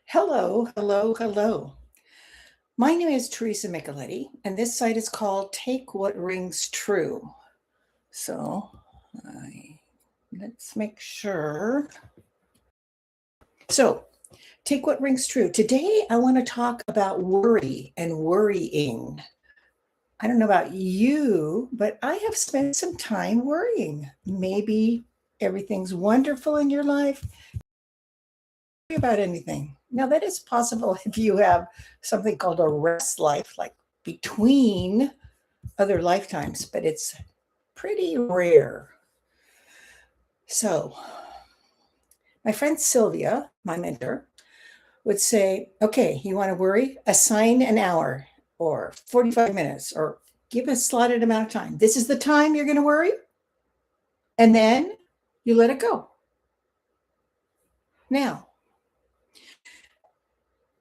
Hello, hello, hello. My name is Teresa Micheletti, and this site is called Take What Rings True. So let's make sure. So, Take What Rings True. Today, I want to talk about worry and worrying. I don't know about you, but I have spent some time worrying. Maybe everything's wonderful in your life. About anything. Now, that is possible if you have something called a rest life, like between other lifetimes, but it's pretty rare. So, my friend Sylvia, my mentor, would say, okay, you want to worry? Assign an hour or 45 minutes or give a slotted amount of time. This is the time you're going to worry. And then you let it go. Now,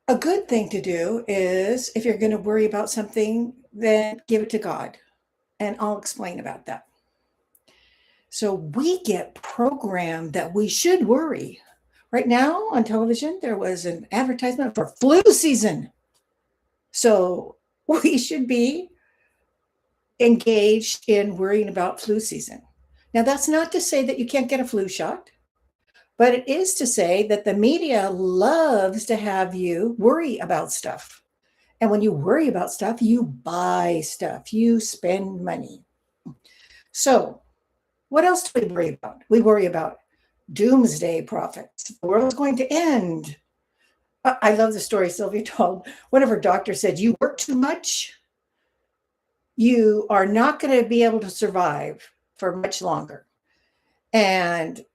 a good thing to do is if you're going to worry about something, then give it to God. And I'll explain about that. So we get programmed that we should worry. Right now on television, there was an advertisement for flu season. So we should be engaged in worrying about flu season. Now, that's not to say that you can't get a flu shot, but it is to say that the media loves to have you worry about stuff. And when you worry about stuff, you buy stuff, you spend money. So, what else do we worry about? We worry about doomsday prophets. The world's going to end. I love the story Sylvia told. One of her doctors said, you work too much, you are not going to be able to survive for much longer. And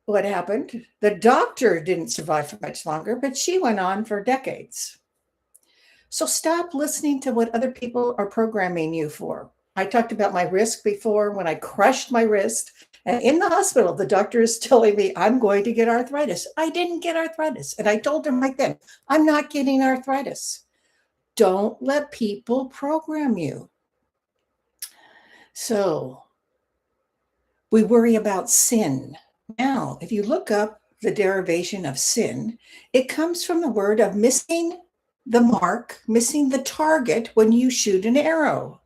what happened? The doctor didn't survive for much longer, but she went on for decades. So stop listening to what other people are programming you for. I talked about my wrist before when I crushed my wrist. And in the hospital, the doctor is telling me I'm going to get arthritis. I didn't get arthritis. And I told him right then, I'm not getting arthritis. Don't let people program you. So we worry about sin. Now, if you look up the derivation of sin, it comes from the word of missing the mark, missing the target when you shoot an arrow.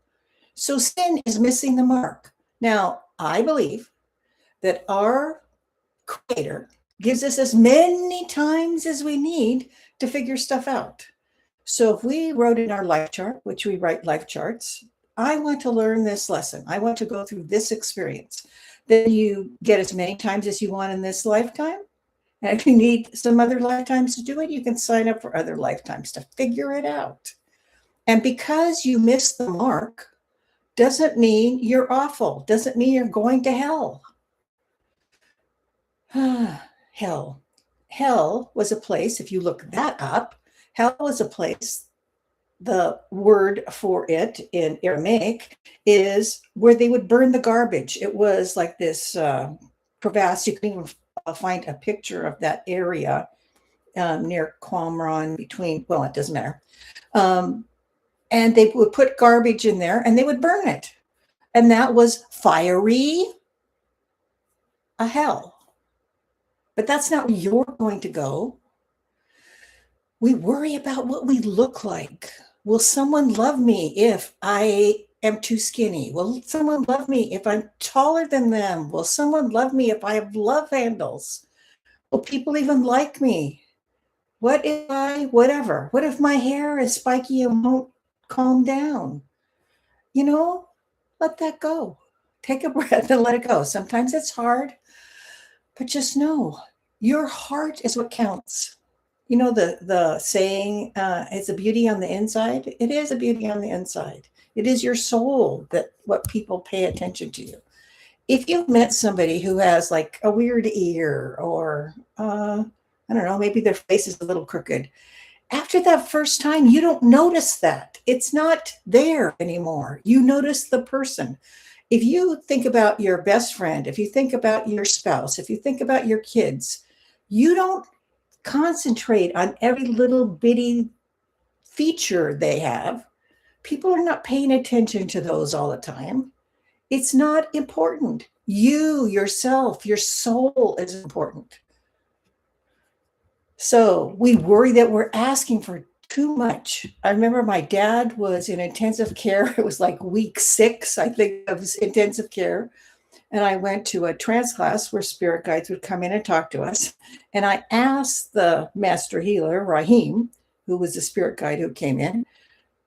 So sin is missing the mark. Now, I believe that our Creator gives us as many times as we need to figure stuff out. So if we wrote in our life chart, which we write life charts, I want to learn this lesson. I want to go through this experience. Then you get as many times as you want in this lifetime. And if you need some other lifetimes to do it, you can sign up for other lifetimes to figure it out. And because you missed the mark, doesn't mean you're awful, doesn't mean you're going to hell. Hell. Hell was a place, if you look that up, hell was a place, the word for it in Aramaic is where they would burn the garbage. It was like this crevasse. You can even find a picture of that area near Qumran between, well, it doesn't matter. And they would put garbage in there and they would burn it. And that was fiery a hell. But that's not where you're going to go. We worry about what we look like. Will someone love me if I am too skinny? Will someone love me if I'm taller than them? Will someone love me if I have love handles? Will people even like me? What if whatever? What if my hair is spiky and won't calm down? Let that go. Take a breath and let it go. Sometimes it's hard, but just know your heart is what counts. The saying, it's a beauty on the inside. It is a beauty on the inside. It is your soul that what people pay attention to you. If you've met somebody who has like a weird ear or, I don't know, maybe their face is a little crooked, after that first time, you don't notice that. It's not there anymore. You notice the person. If you think about your best friend, if you think about your spouse, if you think about your kids, you don't concentrate on every little bitty feature they have. People are not paying attention to those all the time. It's not important. You, yourself, your soul is important. So we worry that we're asking for too much. I remember my dad was in intensive care. It was like week 6, I think, of intensive care. And I went to a trance class where spirit guides would come in and talk to us. And I asked the master healer, Rahim, who was the spirit guide who came in,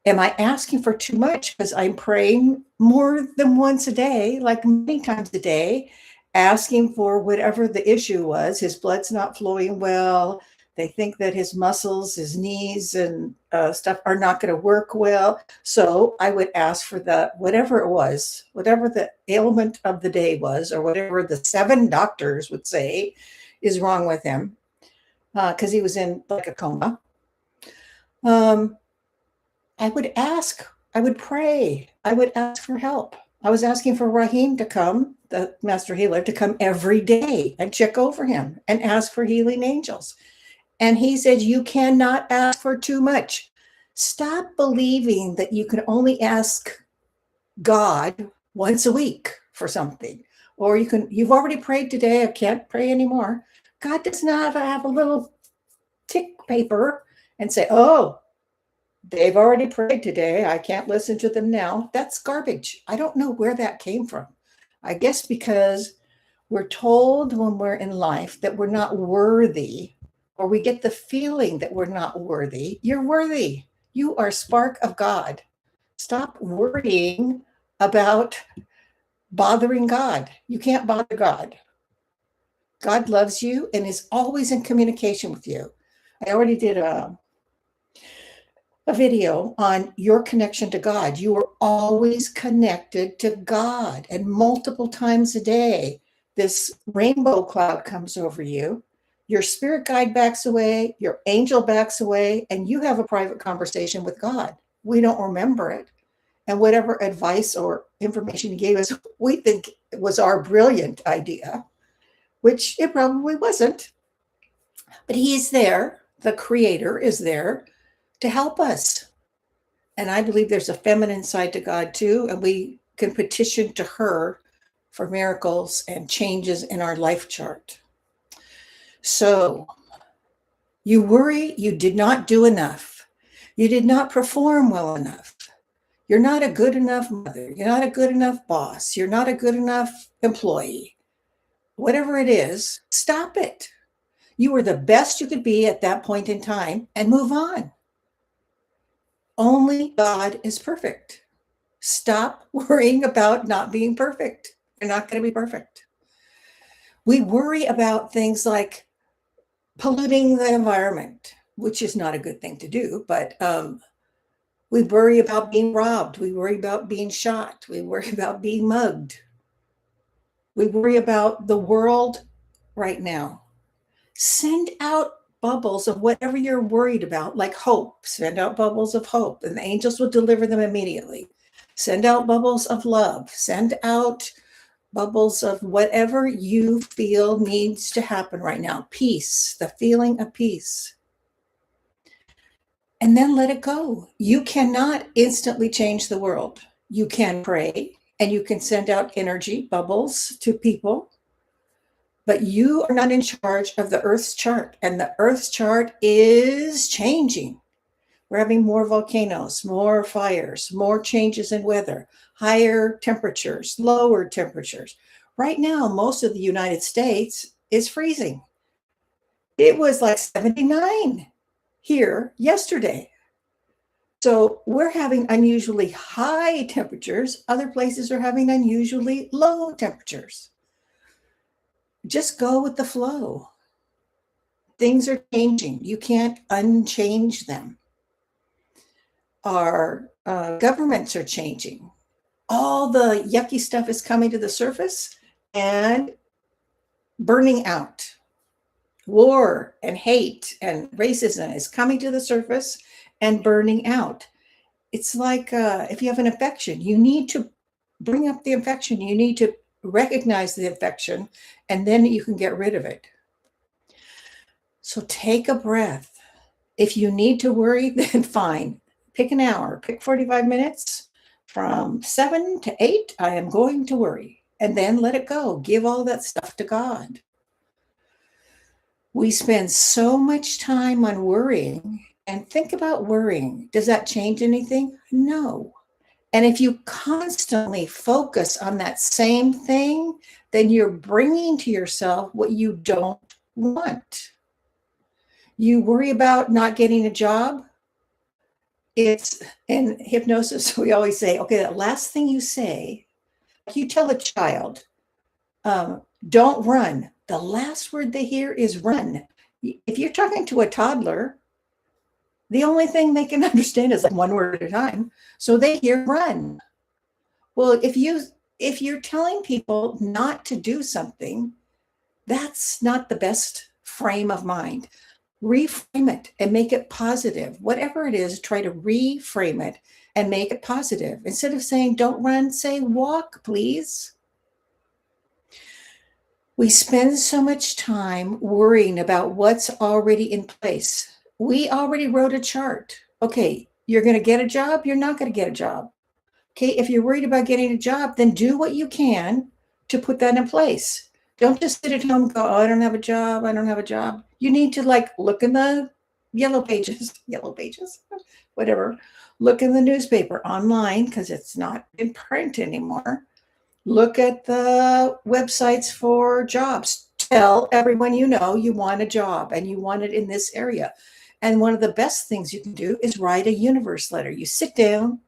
am I asking for too much? Because I'm praying more than once a day, like many times a day, asking for whatever the issue was. His blood's not flowing well. They think that his muscles, his knees, and stuff are not going to work well. So I would ask for the whatever it was, whatever the ailment of the day was, or whatever the 7 doctors would say is wrong with him, because he was in like a coma. I would ask, I would pray, I would ask for help. I was asking for Rahim to come, the master healer, to come every day and check over him and ask for healing angels. And he said, you cannot ask for too much. Stop believing that you can only ask God once a week for something. Or you've already prayed today, I can't pray anymore. God does not have a little tick paper and say, oh, they've already prayed today, I can't listen to them now. That's garbage. I don't know where that came from. I guess because we're told when we're in life that we're not worthy, or we get the feeling that we're not worthy. You're worthy. You are a spark of God. Stop worrying about bothering God. You can't bother God. God loves you and is always in communication with you. I already did a video on your connection to God. You are always connected to God, and multiple times a day, this rainbow cloud comes over you. Your spirit guide backs away, your angel backs away, and you have a private conversation with God. We don't remember it. And whatever advice or information he gave us, we think it was our brilliant idea, which it probably wasn't. But he's there, the creator is there to help us. And I believe there's a feminine side to God too, and we can petition to her for miracles and changes in our life chart. So you worry you did not do enough. You did not perform well enough. You're not a good enough mother. You're not a good enough boss. You're not a good enough employee. Whatever it is, stop it. You were the best you could be at that point in time and move on. Only God is perfect. Stop worrying about not being perfect. You're not going to be perfect. We worry about things like polluting the environment, which is not a good thing to do, but we worry about being robbed. We worry about being shot. We worry about being mugged. We worry about the world right now. Send out bubbles of whatever you're worried about, like hope. Send out bubbles of hope, and the angels will deliver them immediately. Send out bubbles of love. Send out bubbles of whatever you feel needs to happen right now. Peace, the feeling of peace. And then let it go. You cannot instantly change the world. You can pray and you can send out energy bubbles to people, but you are not in charge of the Earth's chart. And the Earth's chart is changing. We're having more volcanoes, more fires, more changes in weather, higher temperatures, lower temperatures. Right now, most of the United States is freezing. It was like 79 here yesterday. So we're having unusually high temperatures. Other places are having unusually low temperatures. Just go with the flow. Things are changing. You can't unchange them. Our governments are changing. All the yucky stuff is coming to the surface and burning out. War and hate and racism is coming to the surface and burning out. It's like if you have an infection, you need to bring up the infection. You need to recognize the infection, and then you can get rid of it. So take a breath. If you need to worry, then fine. Pick an hour, pick 45 minutes. From 7 to 8, I am going to worry. And then let it go. Give all that stuff to God. We spend so much time on worrying, and think about worrying. Does that change anything? No. And if you constantly focus on that same thing, then you're bringing to yourself what you don't want. You worry about not getting a job. It's in hypnosis, we always say, okay, that last thing you say, like you tell a child, don't run. The last word they hear is run. If you're talking to a toddler, the only thing they can understand is like one word at a time. So they hear run. Well, if you're telling people not to do something, that's not the best frame of mind. Reframe it and make it positive. Whatever it is, try to reframe it and make it positive. Instead of saying don't run, say walk, please. We spend so much time worrying about what's already in place. We already wrote a chart. Okay, you're going to get a job, you're not going to get a job. Okay, if you're worried about getting a job, then do what you can to put that in place. Don't just sit at home and go, oh, I don't have a job. I don't have a job. You need to like look in the yellow pages, whatever. Look in the newspaper online because it's not in print anymore. Look at the websites for jobs. Tell everyone you know you want a job and you want it in this area. And one of the best things you can do is write a universe letter. You sit down,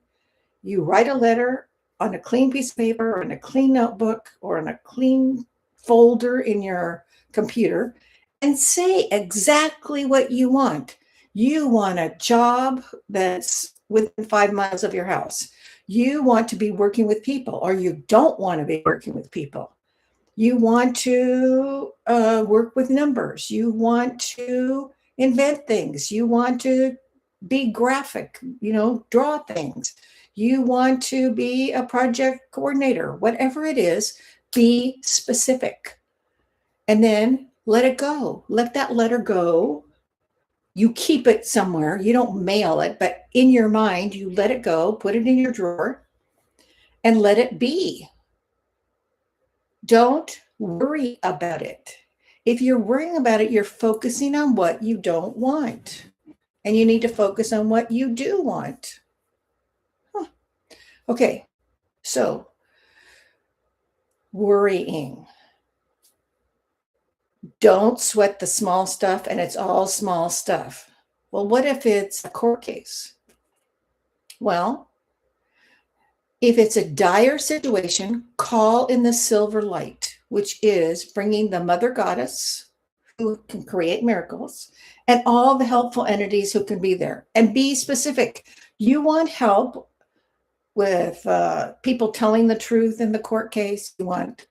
you write a letter on a clean piece of paper or in a clean notebook or in a clean folder in your computer and say exactly what you want. You want a job that's within 5 miles of your house. You want to be working with people, or you don't want to be working with people. You want to work with numbers. You want to invent things. You want to be graphic, draw things. You want to be a project coordinator, whatever it is, be specific. And then let it go. Let that letter go. You keep it somewhere. You don't mail it, but in your mind, you let it go, put it in your drawer, and let it be. Don't worry about it. If you're worrying about it, you're focusing on what you don't want. And you need to focus on what you do want. Okay, so worrying. Don't sweat the small stuff, and it's all small stuff. Well, what if it's a court case? Well, if it's a dire situation, call in the silver light, which is bringing the mother goddess who can create miracles and all the helpful entities who can be there. And be specific. You want help with people telling the truth in the court case. You want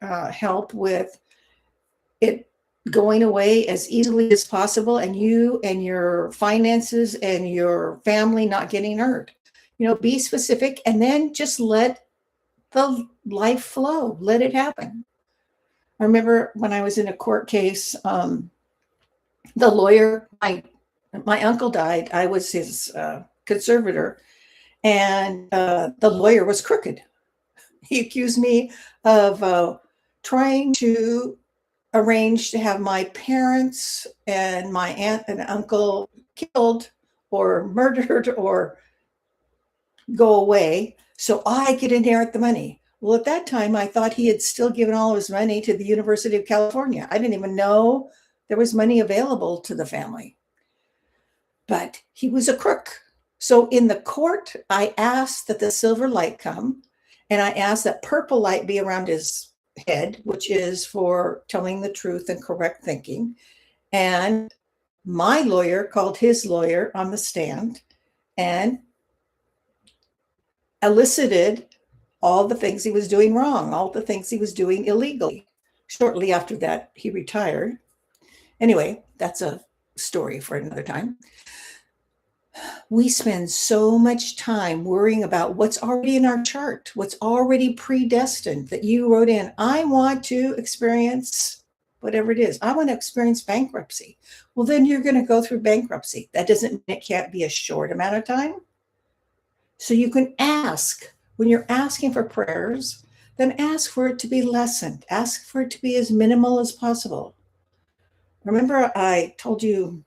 help with it going away as easily as possible, and you and your finances and your family not getting hurt. Be specific, and then just let the life flow. Let it happen. I remember when I was in a court case, the lawyer, my uncle died. I was his conservator, and the lawyer was crooked. He accused me of trying to arrange to have my parents and my aunt and uncle killed or murdered or go away so I could inherit the money. Well, at that time, I thought he had still given all of his money to the University of California. I didn't even know there was money available to the family. But he was a crook. So in the court, I asked that the silver light come, and I asked that purple light be around his head, which is for telling the truth and correct thinking. And my lawyer called his lawyer on the stand and elicited all the things he was doing wrong, all the things he was doing illegally. Shortly after that, he retired. Anyway, that's a story for another time. We spend so much time worrying about what's already in our chart, what's already predestined that you wrote in. I want to experience whatever it is. I want to experience bankruptcy. Well, then you're going to go through bankruptcy. That doesn't mean it can't be a short amount of time. So you can ask, when you're asking for prayers, then ask for it to be lessened. Ask for it to be as minimal as possible. Remember, I told you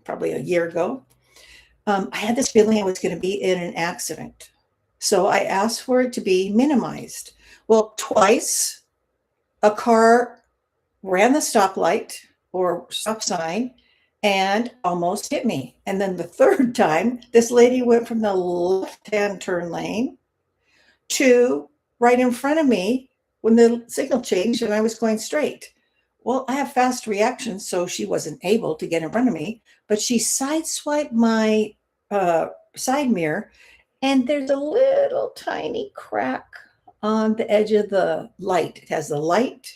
probably a year ago, I had this feeling I was going to be in an accident. So I asked for it to be minimized. Well, twice a car ran the stoplight or stop sign and almost hit me. And then the third time, this lady went from the left hand turn lane to right in front of me when the signal changed and I was going straight. Well, I have fast reactions, so she wasn't able to get in front of me, but she sideswiped my uh, side mirror, and there's a little tiny crack on the edge of the light. It has the light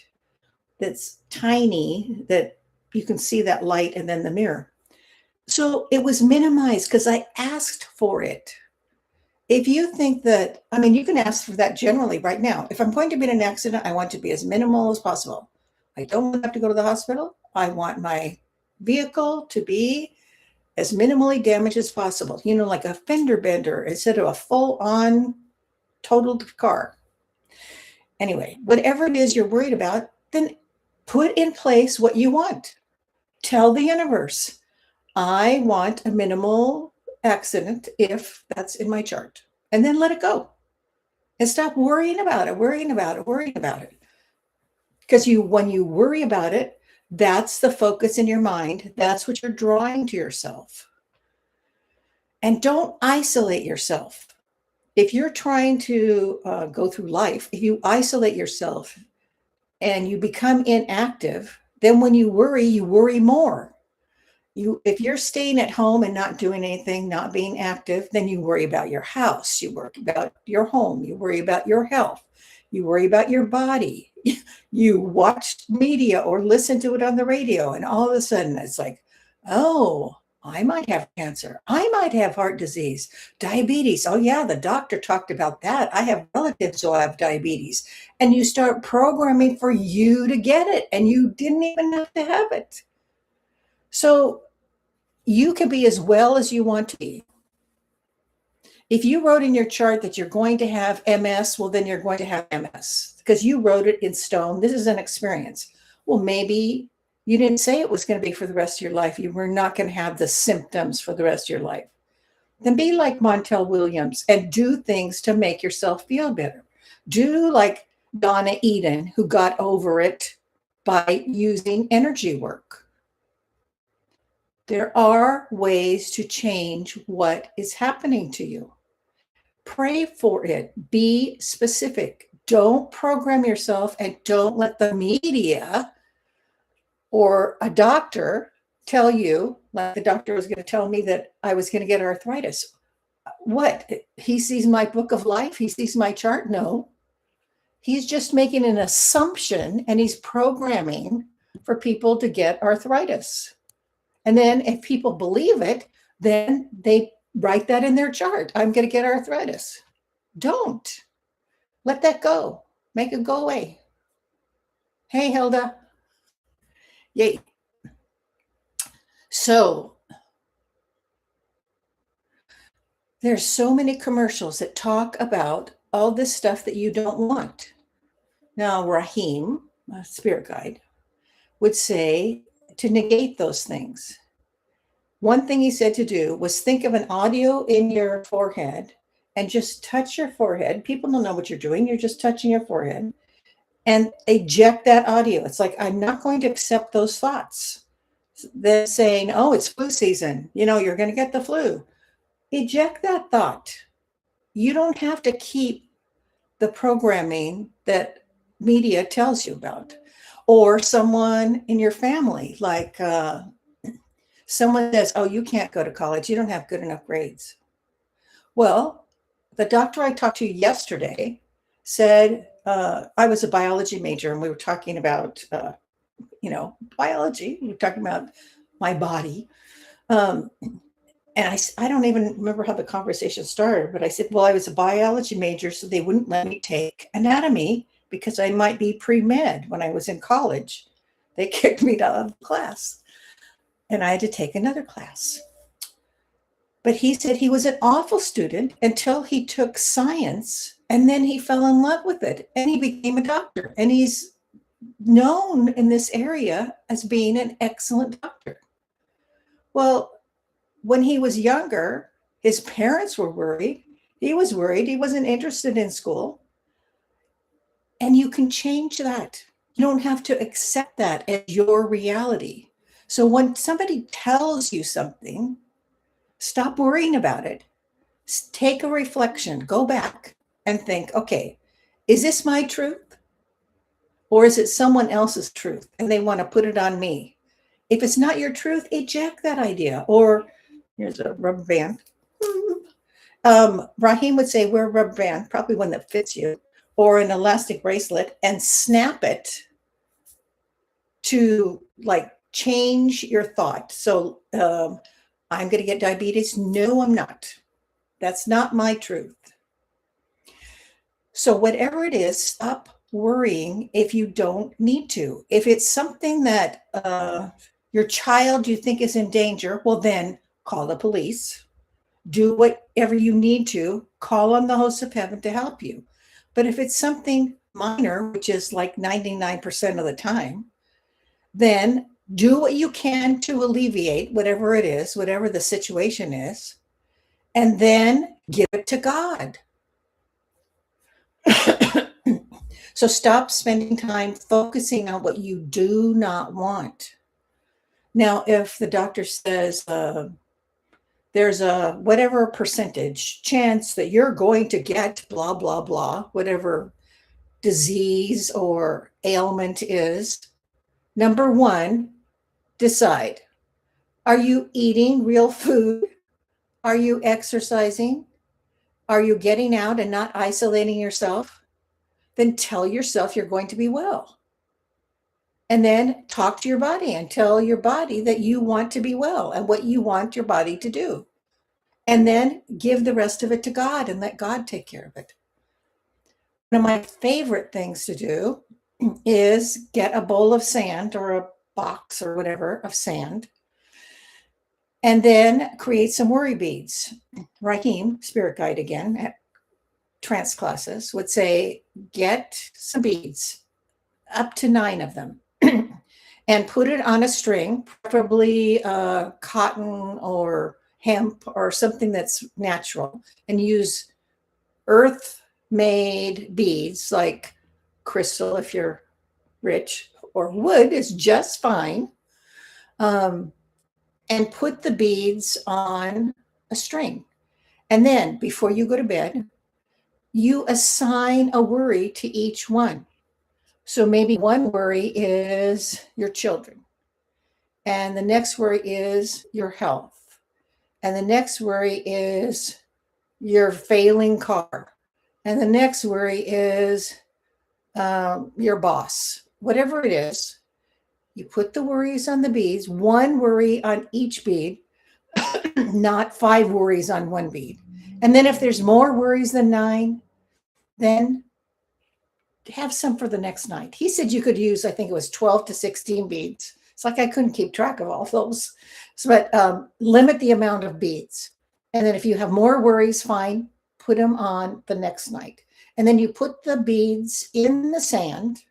that's tiny that you can see that light and then the mirror. So it was minimized because I asked for it. If you think that, I mean, you can ask for that generally right now. If I'm going to be in an accident, I want to be as minimal as possible. I don't want to have to go to the hospital. I want my vehicle to be as minimally damaged as possible. You know, like a fender bender instead of a full on totaled car. Anyway, whatever it is you're worried about, then put in place what you want. Tell the universe, I want a minimal accident if that's in my chart. And then let it go. And stop worrying about it, worrying about it, worrying about it. Because when you worry about it, that's the focus in your mind. That's what you're drawing to yourself. And don't isolate yourself. If you're trying to go through life, if you isolate yourself and you become inactive, then when you worry more. If you're staying at home and not doing anything, not being active, then you worry about your house, you worry about your home, you worry about your health, you worry about your body. You watch media or listen to it on the radio, and all of a sudden it's like, oh, I might have cancer. I might have heart disease, diabetes. Oh, yeah, the doctor talked about that. I have relatives who have diabetes. And you start programming for you to get it, and you didn't even have to have it. So you can be as well as you want to be. If you wrote in your chart that you're going to have MS, well, then you're going to have MS because you wrote it in stone. This is an experience. Well, maybe you didn't say it was going to be for the rest of your life. You were not going to have the symptoms for the rest of your life. Then be like Montel Williams and do things to make yourself feel better. Do like Donna Eden, who got over it by using energy work. There are ways to change what is happening to you. Pray for it. Be specific. Don't program yourself and don't let the media or a doctor tell you, like the doctor was going to tell me that I was going to get arthritis. What? He sees my book of life? He sees my chart? No. He's just making an assumption and he's programming for people to get arthritis. And then if people believe it, then they write that in their chart. I'm going to get arthritis. Don't. Let that go. Make it go away. Hey, Hilda. Yay. So there's so many commercials that talk about all this stuff that you don't want. Now, Rahim, a spirit guide, would say to negate those things. One thing he said to do was think of an audio in your forehead and just touch your forehead. People don't know what you're doing. You're just touching your forehead and eject that audio. It's like, I'm not going to accept those thoughts. They're saying, oh, it's flu season. You know, you're going to get the flu. Eject that thought. You don't have to keep the programming that media tells you about. Or someone in your family, like someone says, oh, you can't go to college. You don't have good enough grades. Well, the doctor I talked to yesterday said, I was a biology major and we were talking about, biology. We were talking about my body. And I don't even remember how the conversation started, but I said, well, I was a biology major, so they wouldn't let me take anatomy because I might be pre-med when I was in college. They kicked me out of the class and I had to take another class. But he said he was an awful student until he took science and then he fell in love with it and he became a doctor and he's known in this area as being an excellent doctor. Well, when he was younger, his parents were worried. He was worried. He wasn't interested in school. And you can change that. You don't have to accept that as your reality. So when somebody tells you something, stop worrying about it. Take a reflection, go back and think, okay, is this my truth? Or is it someone else's truth and they want to put it on me? If it's not your truth, eject that idea. Or here's a rubber band. Raheem would say, wear a rubber band, probably one that fits you, or an elastic bracelet, and snap it to like change your thought. So I'm going to get diabetes. No, I'm not. That's not my truth. So whatever it is, stop worrying if you don't need to. If it's something that your child you think is in danger, well, then call the police. Do whatever you need to. Call on the hosts of heaven to help you. But if it's something minor, which is like 99% of the time, then do what you can to alleviate whatever it is, whatever the situation is, and then give it to God. So stop spending time focusing on what you do not want. Now, if the doctor says there's a whatever percentage chance that you're going to get blah, blah, blah, whatever disease or ailment is, number one, decide. Are you eating real food? Are you exercising? Are you getting out and not isolating yourself? Then tell yourself you're going to be well. And then talk to your body and tell your body that you want to be well and what you want your body to do. And then give the rest of it to God and let God take care of it. One of my favorite things to do is get a bowl of sand or a box or whatever of sand, and then create some worry beads. Raheem, spirit guide again, at trance classes, would say, get some beads, up to 9 of them, and put it on a string, preferably cotton or hemp or something that's natural, and use earth-made beads like crystal if you're rich, or wood is just fine. And put the beads on a string. And then before you go to bed, you assign a worry to each one. So maybe one worry is your children, and the next worry is your health, and the next worry is your failing car, and the next worry is your boss. Whatever it is, you put the worries on the beads, one worry on each bead, not 5 worries on one bead. And then if there's more worries than 9, then have some for the next night. He said you could use, I think it was 12 to 16 beads. It's like I couldn't keep track of all of those. So, but limit the amount of beads. And then if you have more worries, fine, put them on the next night. And then you put the beads in the sand,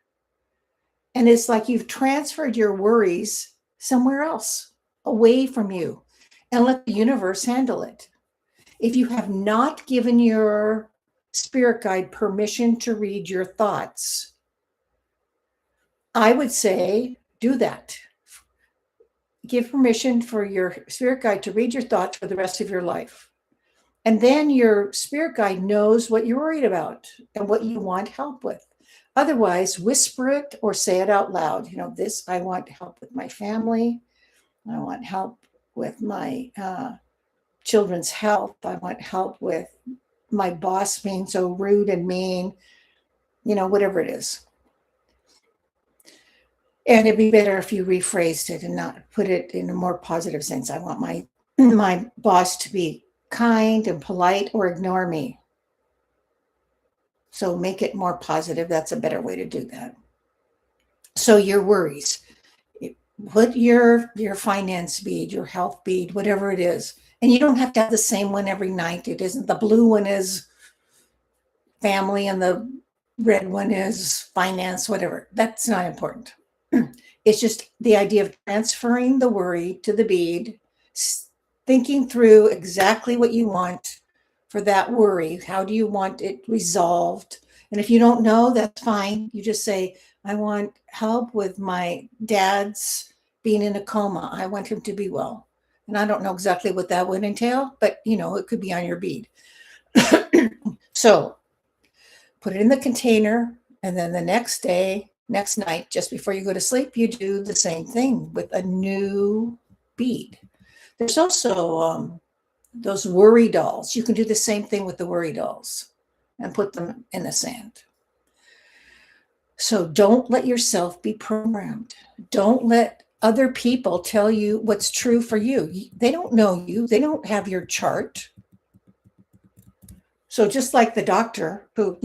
and it's like you've transferred your worries somewhere else, away from you, and let the universe handle it. If you have not given your spirit guide permission to read your thoughts, I would say do that. Give permission for your spirit guide to read your thoughts for the rest of your life. And then your spirit guide knows what you're worried about and what you want help with. Otherwise, whisper it or say it out loud. You know, this, I want help with my family. I want help with my children's health. I want help with my boss being so rude and mean, you know, whatever it is. And it'd be better if you rephrased it and not put it in a more positive sense. I want my boss to be kind and polite or ignore me. So make it more positive. That's a better way to do that. So your worries, put your finance bead, your health bead, whatever it is. And you don't have to have the same one every night. It isn't, the blue one is family and the Red one is finance, whatever. That's not important. It's just the idea of transferring the worry to the bead, thinking through exactly what you want for that worry. How do you want it resolved? And if you don't know, that's fine. You just say, I want help with my dad's being in a coma. I want him to be well. And I don't know exactly what that would entail, but it could be on your bead. So put it in the container, and then the next night, just before you go to sleep, you do the same thing with a new bead. There's also those worry dolls. You can do the same thing with the worry dolls and put them in the sand. So don't let yourself be programmed. Don't let other people tell you what's true for you. They don't know you. They don't have your chart. So just like the doctor who,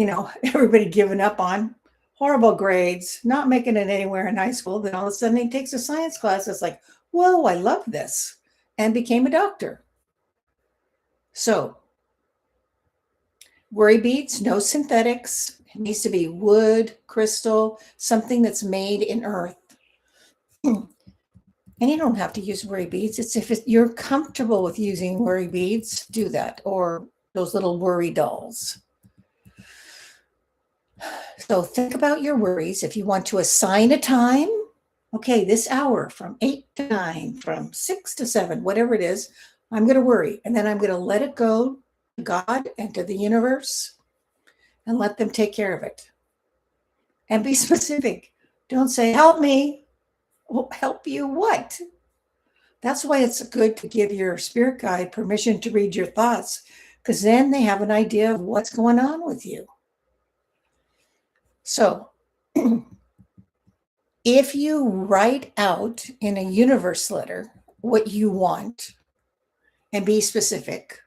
everybody giving up on, horrible grades, not making it anywhere in high school, then all of a sudden he takes a science class. It's like, whoa, I love this, and became a doctor. So worry beads, no synthetics. It needs to be wood, crystal, something that's made in earth. And you don't have to use worry beads. It's if you're comfortable with using worry beads, do that, or those little worry dolls. So think about your worries. If you want to assign a time, okay, this hour from 8 to 9, from 6 to 7, whatever it is, I'm going to worry. And then I'm going to let it go to God and to the universe and let them take care of it. And be specific. Don't say, help me. Well, help you what? That's why it's good to give your spirit guide permission to read your thoughts, because then they have an idea of what's going on with you. So if you write out in a universe letter what you want and be specific,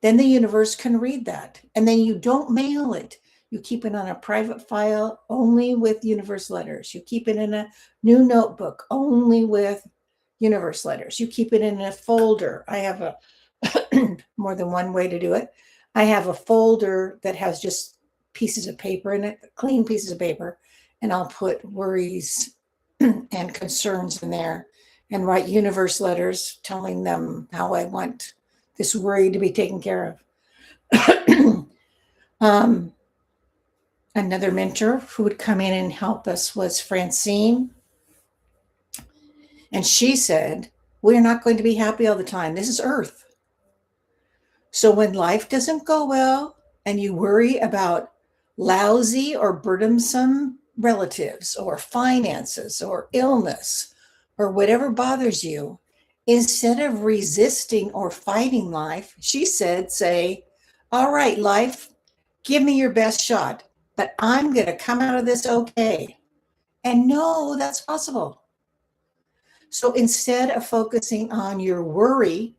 then the universe can read that. And then you don't mail it. You keep it on a private file only with universe letters. You keep it in a new notebook only with universe letters. You keep it in a folder. I have a more than one way to do it. I have a folder that has just pieces of paper in it, clean pieces of paper, and I'll put worries and concerns in there and write universe letters telling them how I want this worry to be taken care of. Another mentor who would come in and help us was Francine. And she said, we're not going to be happy all the time. This is Earth. So when life doesn't go well and you worry about lousy or burdensome relatives or finances or illness or whatever bothers you, instead of resisting or fighting life, she said, say, all right, life, give me your best shot, but I'm going to come out of this okay. And no, that's possible. So instead of focusing on your worry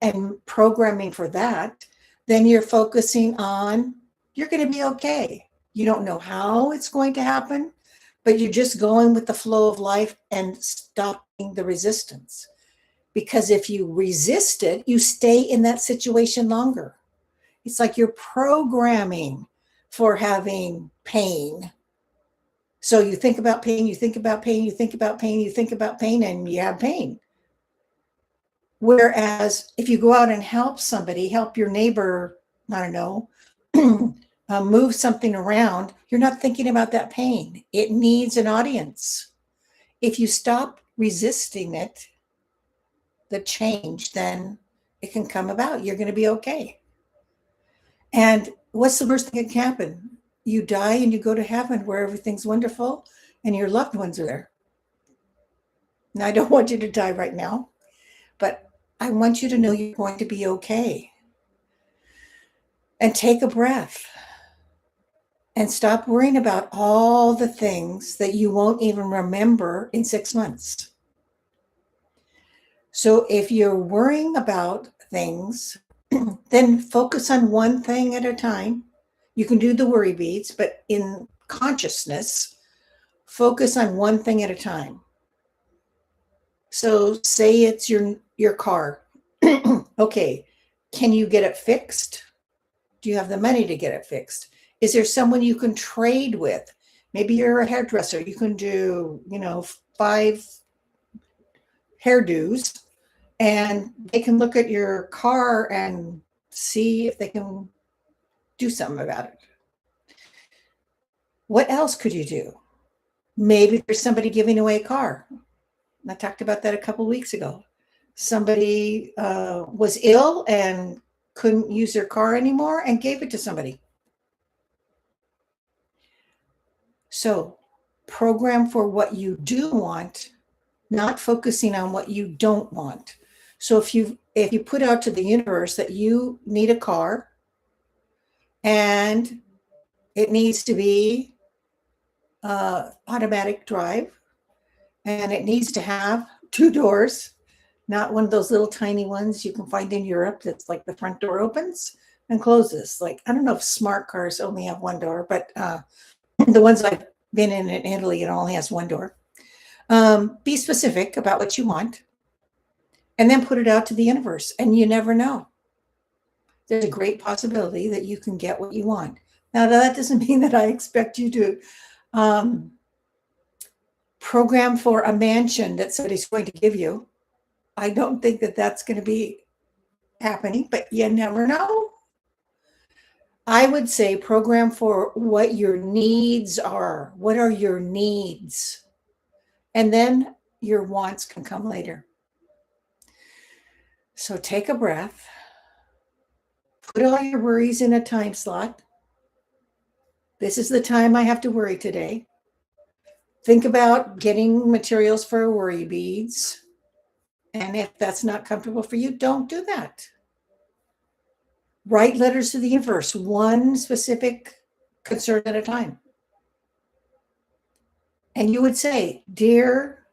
and programming for that, then you're focusing on you're going to be okay. You don't know how it's going to happen, but you're just going with the flow of life and stopping the resistance. Because if you resist it, you stay in that situation longer. It's like you're programming for having pain. So you think about pain, you think about pain, you think about pain, you think about pain, and you have pain. Whereas if you go out and help somebody, help your neighbor, I don't know, move something around, you're not thinking about that pain. It needs an audience. If you stop resisting it, the change, then it can come about. You're going to be okay. And what's the worst thing that can happen? You die and you go to heaven where everything's wonderful and your loved ones are there. Now, I don't want you to die right now, but I want you to know you're going to be okay. And take a breath and stop worrying about all the things that you won't even remember in 6 months. So if you're worrying about things, then focus on one thing at a time. You can do the worry beads, but in consciousness, focus on one thing at a time. So say it's your car. Okay, can you get it fixed? Do you have the money to get it fixed? Is there someone you can trade with? Maybe you're a hairdresser. You can do, 5 hairdos, and they can look at your car and see if they can do something about it. What else could you do? Maybe there's somebody giving away a car. I talked about that a couple of weeks ago. Somebody was ill and couldn't use their car anymore and gave it to somebody. So program for what you do want, not focusing on what you don't want. So if you put out to the universe that you need a car and it needs to be automatic drive, and it needs to have 2 doors, not one of those little tiny ones you can find in Europe that's like the front door opens and closes. Like, I don't know if smart cars only have 1 door, but the ones I've been in Italy, it only has 1 door. Be specific about what you want and then put it out to the universe, and you never know. There's a great possibility that you can get what you want. Now, that doesn't mean that I expect you to program for a mansion that somebody's going to give you. I don't think that that's going to be happening, but you never know. I would say program for what your needs are. What are your needs? And then your wants can come later. So take a breath. Put all your worries in a time slot. This is the time I have to worry today. Think about getting materials for worry beads. And if that's not comfortable for you, don't do that. Write letters to the universe, one specific concern at a time. And you would say, dear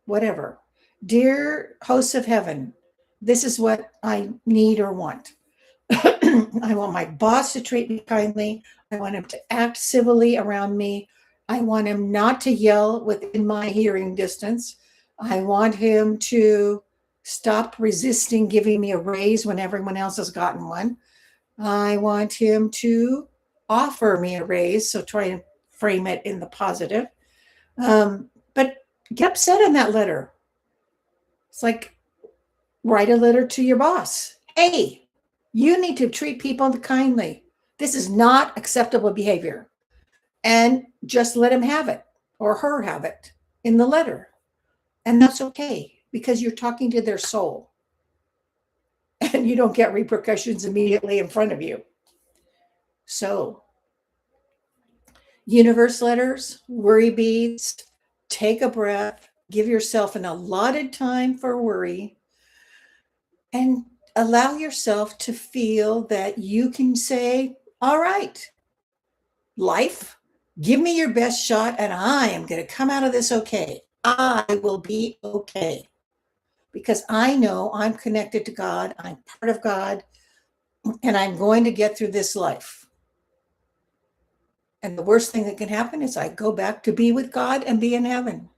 whatever, dear hosts of heaven, this is what I need or want. I want my boss to treat me kindly. I want him to act civilly around me. I want him not to yell within my hearing distance. I want him to stop resisting giving me a raise when everyone else has gotten one. I want him to offer me a raise, so try and frame it in the positive. But get upset in that letter. It's like, write a letter to your boss. Hey, you need to treat people kindly. This is not acceptable behavior. And just let him have it or her have it in the letter. And that's okay, because you're talking to their soul. And you don't get repercussions immediately in front of you. So, universe letters, worry beads, take a breath, give yourself an allotted time for worry, and allow yourself to feel that you can say, all right, life, give me your best shot, and I am going to come out of this okay. I will be okay. Because I know I'm connected to God, I'm part of God, and I'm going to get through this life. And the worst thing that can happen is I go back to be with God and be in heaven.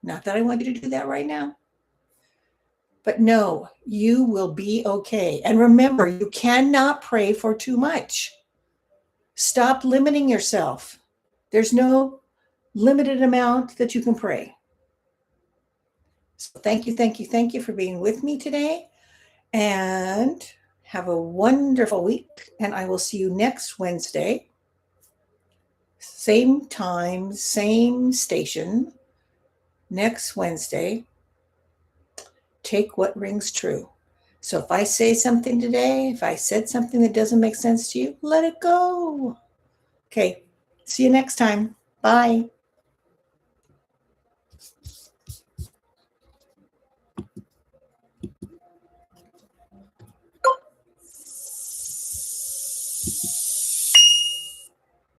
Not that I want you to do that right now. But no, you will be okay. And remember, you cannot pray for too much. Stop limiting yourself. There's no limited amount that you can pray. So thank you for being with me today, and have a wonderful week. And I will see you next Wednesday, same time, same station, next Wednesday. Take what rings true. So if I say something today, if I said something that doesn't make sense to you, let it go. Okay, see you next time. Bye.